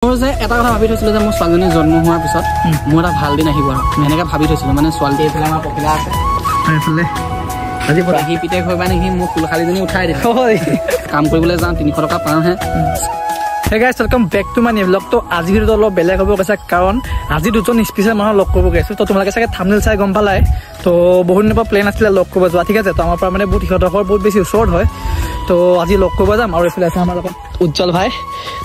মোৰ যে এটা কথা ভাবি থৈছিলো যে মোৰ ছোৱালীজনী জন্ম হোৱাৰ পিছত মোৰ এটা ভাল দিন আহিব আৰু এনেকৈ ভাবি থৈছিলো মানে ছোৱালী এইফালে আমাৰ পখিলা আছে এইফালে আজি পৰাহি পিতেক হৈ পানে সি মোক ফুলখালীজনী উঠাই দিলে কাম কৰিবলৈ যাওঁ 300 টকা পাওঁহে Hey guys, welcome back to my new vlog. तो आज ही तो लोग बेले कबो कैसा कारण आज ही दूसरों स्पेशल मानो लोग कबो कैसे तो तुम्हारे कैसा थंबनेल से गम पाला है तो बहुत ने पर प्लेन असले लोग कबो जाती है तो हमारे पर मैंने बहुत हिट और बहुत बेसी शॉर्ट है तो आज ही लोग कबो जाम और इसलिए ऐसा हमारा उज्जवल भाई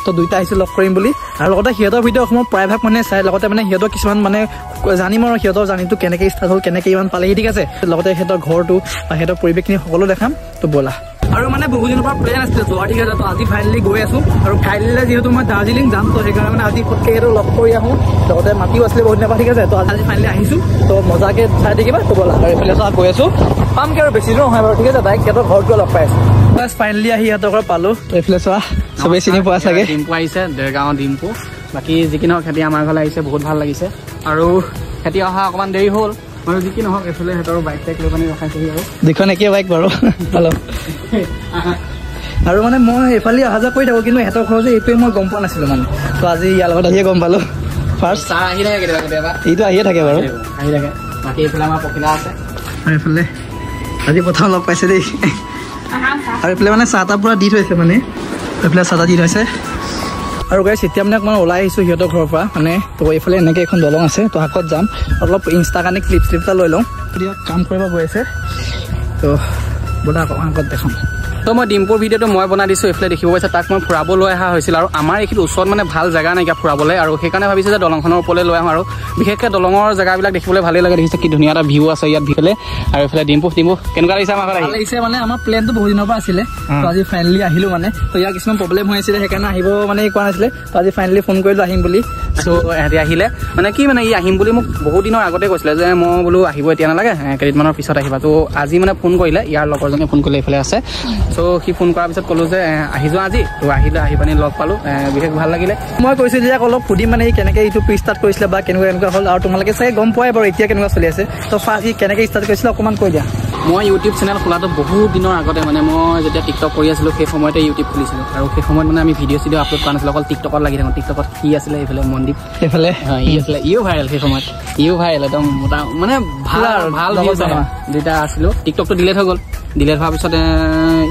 तो दुईटा ऐसे लोग करें बोली और लोगों का हिट वीडियो हम प्राय भाग मैंने साइड लोगों मैंने हिट किसान मैंने जानी मर हिट जानी तो केने के स्टार्ट हो केने के इमान पाले ठीक है लोगों हिट घर तो हिट परिवेश नहीं सकलो देखाम तो बोला আৰু মানে বহু দিনৰ পৰা প্লেন আছিল যোৱা ঠিক আছে তো আজি ফাইনালি গৈ আছো আৰু কাইলৈ যেহেতু মই দাৰ্জিলিং যাম তো সেইকাৰণে মানে আজি ফটকে আৰু লগ কৰি আহো লগতে মাতিও আছিলে বহুত দিনৰ পৰা ঠিক আছে তো আজি ফাইনালি আহিছো তো মজাকে চাই দেখিবা তো বলা আৰু এইফালে চা গৈ আছো পাম কি আৰু বেছি দূৰ নহয় বাৰু ঠিক আছে ডাইৰেক্ট কেটো ঘৰত গৈ লগ পাই আছো বাস ফাইনালি আহি হাতৰ ঘৰ পালো তো এইফালে চোৱা সবে চিনি পোৱা চাগে ডিম্পু আহিছে দেৰগাঁও ডিম্পু বাকি যিকিনৰ খেতি আমাৰ ঘৰলৈ আহিছে বহুত ভাল লাগিছে আৰু খেতি অহা অকমান দেৰি হ'ল মানে যি কি নহক এফালে হেতৰ বাইক টেক লৈ পানি ৰখাইছে আৰু দেখোন একে বাইক বাৰু হেল্ল আৰু মানে মই এফালি আহা কৰি থাকো কিন্তু হেতৰ ঘৰ যে এইটোৱে মই গম পোৱা নাছিলো মানে তো আজি ইয়াৰ লগত আহিয়ে গম পালো ফাৰ্ষ্ট চাহ আহি থাকে কেতিয়াবা এইটো আহিয়ে থাকে বাৰু আহি থাকে বাকি এফালে আমাৰ পখিলা আছে আৰু এফালে আজি প্ৰথম লগ পাইছে দেই আৰু এফালে মানে চাহটা পুৰা দি থৈছে মানে এফালে চাহটা দি থৈছে আৰু গাইছ এতিয়া মানে অকমান ওলাই আহিছো হিহঁতৰ ঘৰৰ পৰা মানে তো এইফালে এনেকৈ এখন দলং আছে তো হাকত যাম অলপ ইনষ্টা কাৰণে ক্লিপ এটা লৈ লওঁ এতিয়া কাম কৰিব গৈ আছে তো বলা হাকত দেখাম তো মই ডিম্পুৰ ভিডিঅ'টো মই বনাই দিছোঁ এইফালে দেখিব পাইছে তাক মই ফুৰাব লৈ অহা হৈছিল আৰু আমাৰ এইখিনি ওচৰত মানে ভাল জেগা নাইকিয়া ফুৰাবলৈ আৰু সেইকাৰণে ভাবিছোঁ যে দলংখনৰ ওপৰলৈ লৈ আহোঁ আৰু বিশেষকৈ দলঙৰ জেগাবিলাক দেখিবলৈ ভালেই লাগে দেখিছে কি ধুনীয়া এটা ভিউ আছে ইয়াত ভিফালে আৰু এইফালে ডিম্পু কেনেকুৱা লাগিছে আমাৰ ঘৰত লাগিছে মানে আমাৰ প্লেনটো বহুত দিনৰ পৰা আছিলে তো আজি ফাইনেলি আহিলোঁ মানে তো ইয়াৰ কিছুমান প্ৰব্লেম হৈ আছিলে সেইকাৰণে আহিব মানে কোৱা নাছিলে তো আজি ফাইনেলি ফোন কৰিলোঁ আহিম বুলি চ' সিহঁতি আহিলে মানে কি মানে ই আহিম বুলি মোক বহুত দিনৰ আগতে কৈছিলে যে মই বোলো আহিব এতিয়া নালাগে কেইদিনমানৰ পিছত আহিবা তো আজি মানে ফোন কৰিলে ইয়াৰ লগৰজনে ফোন কৰিলে এইফালে আছে চ' সি ফোন কৰাৰ পিছত ক'লো যে আহি যোৱা আজি তো আহিলে আহি পানি লগ পালোঁ বিশেষ ভাল লাগিলে মই কৈছোঁ যে অলপ সুধিম মানে কেনেকৈ ইউটিউব ষ্টাৰ্ট কৰিছিলে বা কেনেকুৱা হ'ল আৰু তোমালোকে চাগে গম পোৱাই বাৰু এতিয়া কেনেকুৱা চলি আছে তো ফাৰ্ষ্ট ই কেনেকৈ ষ্টাৰ্ট কৰিছিলে অকণমান কৈ দিয়া মই ইউটিউব চেনেল খোলাটো বহুত দিনৰ আগতে মানে মই যেতিয়া টিকটক কৰি আছিলোঁ সেই সময়তে ইউটিউব খুলিছিলোঁ আৰু সেই সময়ত মানে আমি ভিডিঅ' চিডিঅ' আপলোড কৰা নাছিলোঁ অকল টিকটকত লাগি থাকোঁ টিকটকত সি আছিলে এইফালে মনদীপ এইফালে ই আছিলে ইও ভাইৰেল সেই সময়ত ইও ভাইৰেল একদম মোটা মানে ভাল দুইটা আছিলোঁ টিকটকটো ডিলেট হৈ গ'ল ডিলেট হোৱাৰ পিছত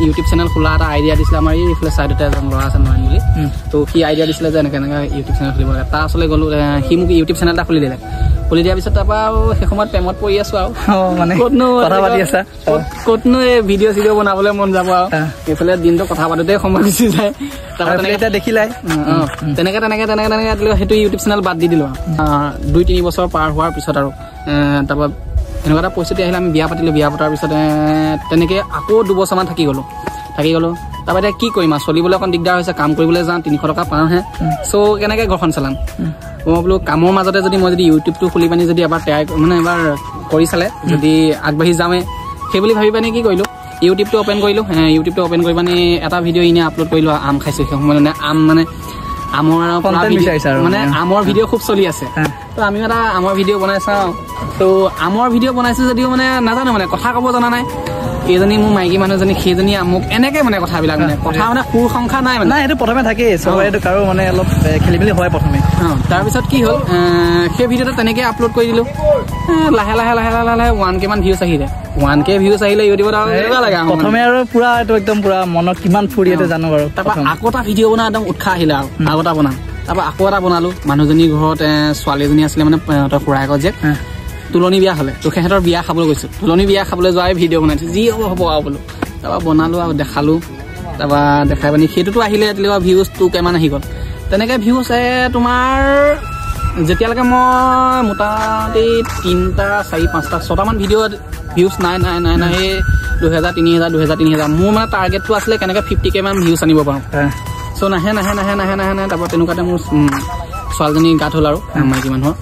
ইউটিউব চেনেল খোলা এটা আইডিয়া দিছিলে আমাৰ এইফালে ছাইডতে এজন ল'ৰা আছে নোৱাৰিম বুলি তো সি আইডিয়া দিছিলে যে এনেকৈ ইউটিউব চেনেল খুলিব লাগে তাৰ ওচৰলৈ গ'লোঁ সি মোক ইউটিউব চেনেল এটা খুলি দিলে খুলি দিয়াৰ পিছত তাৰপৰা আৰু সেই সময়ত প্ৰেমত পৰি আছো আৰু মানে ক'তনো কথা পাতি আছা ক'তনো এই ভিডিঅ' চিডিঅ' বনাবলৈ মন যাব আৰু এইফালে দিনটো কথা পাতোতে সময় গুচি যায় তাৰপৰা এতিয়া দেখিলাই তেনেকৈ সেইটো ইউটিউব চেনেল বাদ দি দিলোঁ আৰু 2-3 বছৰ পাৰ হোৱাৰ পিছত আৰু তাৰপৰা এনেকুৱা এটা পৰিস্থিতি আহিলে আমি বিয়া পাতিলোঁ বিয়া পতাৰ পিছত তেনেকৈ আকৌ 2 বছৰমান থাকি গ'লোঁ তাৰপৰা এতিয়া কি কৰিম আৰু চলিবলৈ অকণ দিগদাৰ হৈছে কাম কৰিবলৈ যাওঁ 300 টকা পাওঁহে চ' কেনেকৈ ঘৰখন চলাম মই বোলো কামৰ মাজতে যদি মই যদি ইউটিউবটো খুলি পানি যদি এবাৰ মানে এবাৰ কৰি চালে যদি আগবাঢ়ি যাওঁৱে সেই বুলি ভাবি পানি কি কৰিলোঁ ইউটিউবটো অ'পেন কৰিলোঁ ইউটিউবটো অ'পেন কৰি পানি এটা ভিডিঅ' এনেই আপলোড কৰিলোঁ আম খাইছোঁ সেই সময়ত মানে আম মানে আমৰ ভিডিঅ' খুব চলি আছে তো আমি এটা আমৰ ভিডিঅ' বনাই চাওঁ তো আমৰ ভিডিঅ' বনাইছোঁ যদিও মানে নাজানো মানে কথা ক'ব জনা নাই এইজনী মোৰ মাইকী মানুহজনী সেইজনী মোক এনেকৈ মানে কথাবিলাক মানে কথা মানে সুৰ সংখ্যা নাই মানে সেইটো প্ৰথমে থাকেই চবৰে এইটো কাৰো মানে অলপ খেলি মেলি হয় প্ৰথমে তাৰপিছত কি হ'ল সেই ভিডিঅ'টো তেনেকৈ আপলোড কৰি দিলোঁ লাহে 1K মান ভিউজ আহিলে 1K ভিউজ আহিলে ইউটিউবত আৰু এনেকুৱা লাগে প্ৰথমে আৰু পুৰা এইটো একদম পুৰা মনত কিমান ফুৰি এইটো জানো বাৰু তাৰপৰা আকৌ এটা ভিডিঅ' বনাই একদম উৎসাহ আহিলে আৰু আকৌ এটা বনাম তাৰপৰা আকৌ এটা বনালোঁ মানুহজনীৰ ঘৰত ছোৱালী এজনী আছিলে মানে সিহঁতৰ খুৰায়েকৰ যে তুলনি বিয়া হ'লে তো সিহঁতৰ বিয়া খাবলৈ গৈছোঁ তুলনি বিয়া খাবলৈ যোৱাই ভিডিঅ' বনাইছোঁ যি হ'ব আৰু বোলো তাৰপৰা বনালোঁ আৰু দেখালোঁ তাৰপৰা দেখাই পানি সেইটোতো আহিলে তেনেকুৱা ভিউজ 2K মান আহি গ'ল তেনেকৈ ভিউজ তোমাৰ যেতিয়ালৈকে মই মোটামুটি 3টা 4-5টা 6টামান ভিডিঅ'ত ভিউজ নাই এই 2000-3000 মোৰ মানে টাৰ্গেটটো আছিলে কেনেকৈ 50K মান ভিউজ আনিব পাৰোঁ চ' নাহে তাৰপৰা তেনেকুৱাতে মোৰ ছোৱালীজনী গাত হ'ল আৰু মাইকী মানুহৰ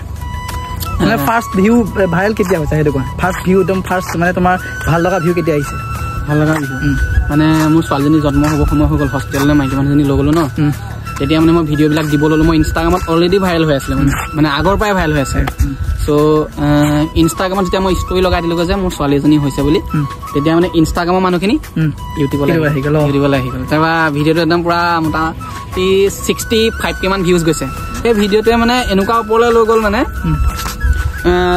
মানে ফাৰ্ষ্ট ভিউ ভাইৰেল কেতিয়া হৈছে সেইটো কোৱা ফাৰ্ষ্ট ভিউ একদম ফাৰ্ষ্ট মানে তোমাৰ ভাল লগা ভিউ কেতিয়া আহিছে ভাল লগা ভিউ মানে মোৰ ছোৱালীজনী জন্ম হ'ব সময় হৈ গ'ল হস্পিটেললৈ মাইকী মানুহজনী লৈ গ'লোঁ ন তেতিয়া মানে মই ভিডিঅ'বিলাক দিব ল'লোঁ মই ইনষ্টাগ্ৰামত অলৰেডি ভাইৰেল হৈ আছিলে মানে আগৰ পৰাই ভাইৰেল হৈ আছে চ' ইনষ্টাগ্ৰামত যেতিয়া মই ষ্টৰি লগাই দিলোগৈ যে মোৰ ছোৱালী এজনী হৈছে বুলি তেতিয়া মানে ইনষ্টাগ্ৰামৰ মানুহখিনি ইউটিউবলৈ আহি গ'ল তাৰপৰা ভিডিঅ'টো একদম পুৰা 65K মান ভিউজ গৈছে এই ভিডিঅ'টোৱে মানে এনেকুৱা ওপৰলৈ লৈ গ'ল মানে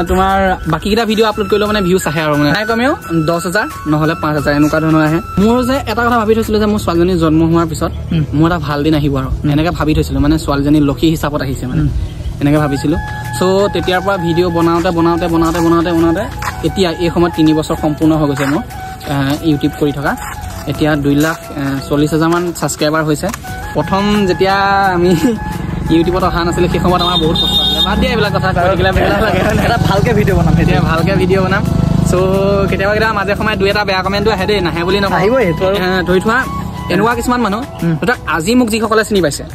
তোমাৰ বাকীকেইটা ভিডিঅ' আপলোড কৰিলেও মানে ভিউজ আহে আৰু মানে নাই কমেও 10,000 নহ'লে 5,000 এনেকুৱা ধৰণৰ আহে মোৰ যে এটা কথা ভাবি থৈছিলোঁ যে মোৰ ছোৱালীজনী জন্ম হোৱাৰ পিছত মোৰ এটা ভাল দিন আহিব আৰু এনেকৈ ভাবি থৈছিলোঁ মানে ছোৱালীজনী লক্ষী হিচাপত আহিছে মানে এনেকৈ ভাবিছিলোঁ চ' তেতিয়াৰ পৰা ভিডিঅ' বনাওঁতে এতিয়া এই সময়ত 3 বছৰ সম্পূৰ্ণ হৈ গৈছে মোৰ ইউটিউব কৰি থকা এতিয়া 2,40,000 মান ছাবস্ক্ৰাইবাৰ হৈছে প্ৰথম যেতিয়া আমি ইউটিউবত অহা নাছিলে সেই সময়ত আমাৰ বহুত কষ্ট আছিলে বাদ দিয়া এইবিলাক কথা এটা ভালকৈ ভিডিঅ' বনাম এতিয়া ভালকৈ ভিডিঅ' বনাম চ' কেতিয়াবা মাজে সময়ে 2-এটা বেয়া কমেণ্টো আহে দেই নাহে বুলি নকওঁ ধৰি থোৱা এনেকুৱা কিছুমান মানুহ আজি মোক যিসকলে চিনি পাইছে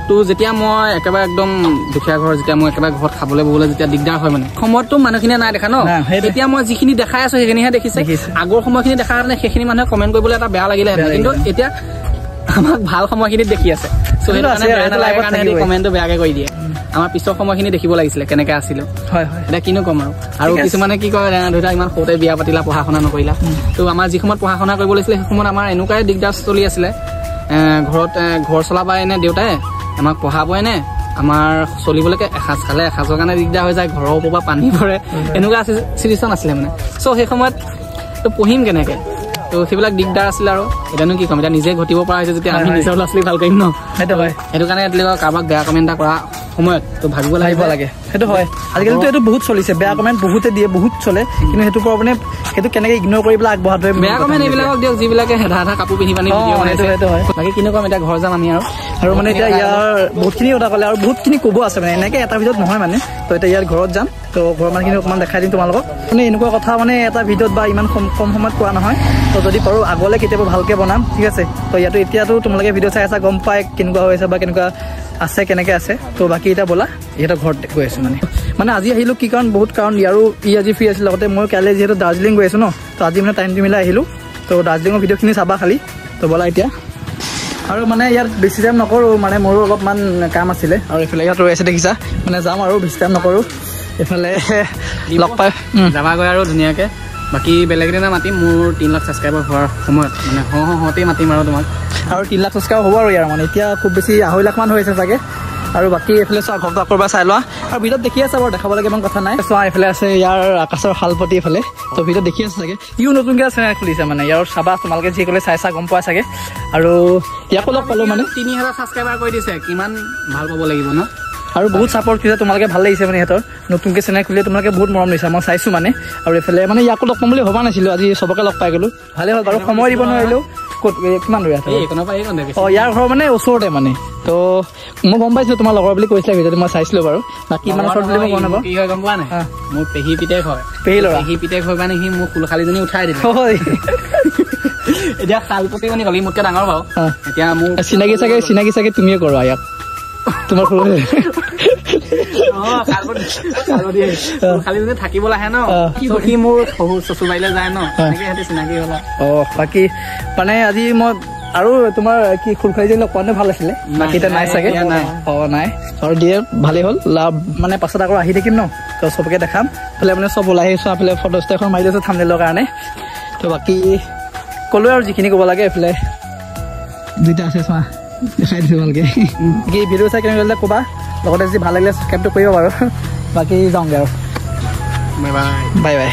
তো যেতিয়া মই একেবাৰে একদম দুখীয়া ঘৰ যেতিয়া মই একেবাৰে ঘৰত খাবলৈ ববলৈ যেতিয়া দিগদাৰ হয় মানে সময়ততো মানুহখিনিয়ে নাই দেখা ন এতিয়া মই যিখিনি দেখাই আছো সেইখিনিহে দেখিছে আগৰ সময়খিনি দেখাৰ কাৰণে সেইখিনি মানুহে কমেণ্ট কৰিবলৈ এটা বেয়া লাগিলে কিন্তু এতিয়া আমাক ভাল সময়খিনিত দেখি আছে চ' সেইটো কাৰণে কমেণ্টটো বেয়াকৈ কৰি দিয়ে আমাৰ পিছৰ সময়খিনি দেখিব লাগিছিলে কেনেকৈ আছিলোঁ এতিয়া কিনো ক'ম আৰু কিছুমানে কি কয় ধৰি লওক ইমান সৰুতে বিয়া পাতিলা পঢ়া শুনা নকৰিলা তো আমাৰ যি সময়ত পঢ়া শুনা কৰিব লাগিছিলে সেই সময়ত আমাৰ এনেকুৱাই দিগদাৰ চলি আছিলে ঘৰত ঘৰ চলাবা এনে দেউতাই আমাক পঢ়াবই নে আমাৰ চলিবলৈকে এসাঁজ খালে এসাঁজৰ কাৰণে দিগদাৰ হৈ যায় ঘৰৰ ওপৰৰ পৰা পানী পৰে এনেকুৱা চিটুৱেশ্যন আছিলে মানে চ' সেই সময়ত তো পঢ়িম কেনেকৈ তো সেইবিলাক দিগদাৰ আছিলে আৰু এতিয়ানো কি ক'ম এতিয়া নিজে ঘটিব পৰা হৈছে যেতিয়া আমি নিজৰ ল'ৰা ছোৱালী ভাল কৰিম ন সেইটো কাৰণে কাৰোবাক বেয়া কমেণ্ট এটা কৰা সময়ত তো ভাবিব লাগে সেইটো হয় আজিকালিতো এইটো বহুত চলিছে বেয়া কমেণ্ট বহুতে দিয়ে বহুত চলে কিন্তু সেইটো পৰা মানে সেইটো কেনেকৈ ইগন'ৰ কৰি পেলাই আগবঢ়াটোৱে বেয়া কমেণ্ট এইবিলাকক দিয়ক যিবিলাকে হেধা কাপোৰ পিন্ধি পানি সেইটো হয় বাকী কিনো ক'ম এতিয়া ঘৰ যাম আমি আৰু মানে এতিয়া ইয়াৰ বহুতখিনি কথা ক'লে আৰু বহুতখিনি ক'ব আছে মানে এনেকৈ এটা ভিডিঅ'ত নহয় মানে তো এতিয়া ইয়াৰ ঘৰত যাম তো ঘৰৰ মানুহখিনি অকণমান দেখাই দিম তোমালোকক মানে এনেকুৱা কথা মানে এটা ভিডিঅ'ত বা ইমান কম সময়ত কোৱা নহয় তো যদি পাৰোঁ আগলৈ কেতিয়াবা ভালকৈ বনাম ঠিক আছে তো এতিয়াতো তোমালোকে ভিডিঅ' চাই আছা গম পাই কেনেকুৱা হৈ আছে বা কেনেকুৱা আছে কেনেকৈ আছে তো বাকী এতিয়া ব'লা ইহঁতৰ ঘৰত গৈ আছোঁ মানে আজি আহিলোঁ কি কাৰণ বহুত কাৰণ ইয়াৰো আজি ফ্ৰী আছিল লগতে মই কাইলৈ যিহেতু দাৰ্জিলিং গৈ আছোঁ ন তো আজি মানে টাইমটো মিলাই আহিলোঁ তো দাৰ্জিলিঙৰ ভিডিঅ'খিনি চাবা খালি তো ব'লা এতিয়া আৰু মানে ইয়াত বেছি টাইম নকৰোঁ মানে মোৰো অলপমান কাম আছিলে আৰু এইফালে ইয়াত ৰৈ আছে দেখিছা মানে যাম আৰু বেছি টাইম নকৰোঁ এইফালে লগ পাই যাবাগৈ আৰু ধুনীয়াকৈ বাকী বেলেগ দিনা মাতিম মোৰ 3 লাখ ছাবস্ক্ৰাইবাৰ হোৱাৰ সময়ত মানে হওঁতেই মাতিম আৰু তোমাক আৰু 3 লাখ ছাবস্ক্ৰাইবাৰ হ'ব আৰু ইয়াৰ মানে এতিয়া খুব বেছি 2.5 লাখ মান হৈছে চাগে আৰু বাকী এইফালে চোৱা ঘৰটো আকৌ এবাৰ চাই লোৱা আৰু ভিডিঅ'ত দেখি আছে বাৰু দেখাব লাগে ইমান কথা নাই চোৱা এইফালে আছে ইয়াৰ আকাশৰ শালপতি এইফালে তো ভিডিঅ'ত দেখি আছে চাগে ইও নতুনকৈ চেনেল খুলিছে মানে ইয়াৰ চাবা তোমালোকে যিসকলে চাইছা গম পোৱা চাগে আৰু ইয়াকো লগ পালোঁ মানে 3,000 ছাবস্ক্ৰাইবাৰ কৰি দিছে কিমান ভাল পাব লাগিব ন আৰু বহুত ছাপৰ্ট কৰিছে তোমালোকে ভাল লাগিছে মানে সিহঁতৰ নতুনকৈ চেনেল খুলিলে তোমালোকে বহুত মৰম দিছা মই চাইছোঁ মানে আৰু এইফালে মানে ইয়াকো লগ পাম বুলি ভবা নাছিলোঁ আজি চবকে লগ পাই গ'লোঁ ভালেই হ'ল বাৰু সময় দিব নোৱাৰিলোঁ ক'ত কিমান দূৰ ইয়াৰ ঘৰ মানে ওচৰতে মানে তো মই গম পাইছিলোঁ তোমাৰ লগৰ বুলি কৈছিলে ভিডিঅ'টো মই চাইছিলোঁ বাৰু বাকী ইমান ওচৰত বুলি মই গম নাপাওঁ কি হয় গম পোৱা নাই মোৰ পেহী পিতেক হয় পেহী পিতেক হৈ মানে সি মোৰ কুলশালীজনী উঠাই দিলে এতিয়া শালপতি মানে গলি মোতকৈ ডাঙৰ বাৰু এতিয়া মোৰ চিনাকি চাগে তুমিয়ে কৰোঁ ইয়াক তোমাৰ থাকিবলৈ আহে ন সি মোৰ চচুবাৰীলৈ যায় ন সিহঁতে চিনাকি হ'ল বাকী মানে আজি মই আৰু তোমাৰ কি খুলখালীজনী লগ পোৱানে ভাল আছিলে বাকী এতিয়া নাই চাগে নাই আৰু দিয়ে ভালেই হ'ল লাভ মানে পাছত আকৌ আহি থাকিম ন তো চবকে দেখাম ফালে মানে চব ওলাই আহিছোঁ এইফালে ফটো ষ্টেখন মাৰি দিছোঁ থাম্বনেইলৰ কাৰণে তো বাকী ক'লোৱে আৰু যিখিনি ক'ব লাগে এইফালে দুইটা আছে চোৱা দেখাই দিছোঁ ভালকৈ বাকী ভিডিঅ' চাই কেনেকৈ ক'বা লগতে যদি ভাল লাগিলে ছাবস্ক্ৰাইবটো কৰিব বাৰু বাকী যাওঁগৈ আৰু বাই বাই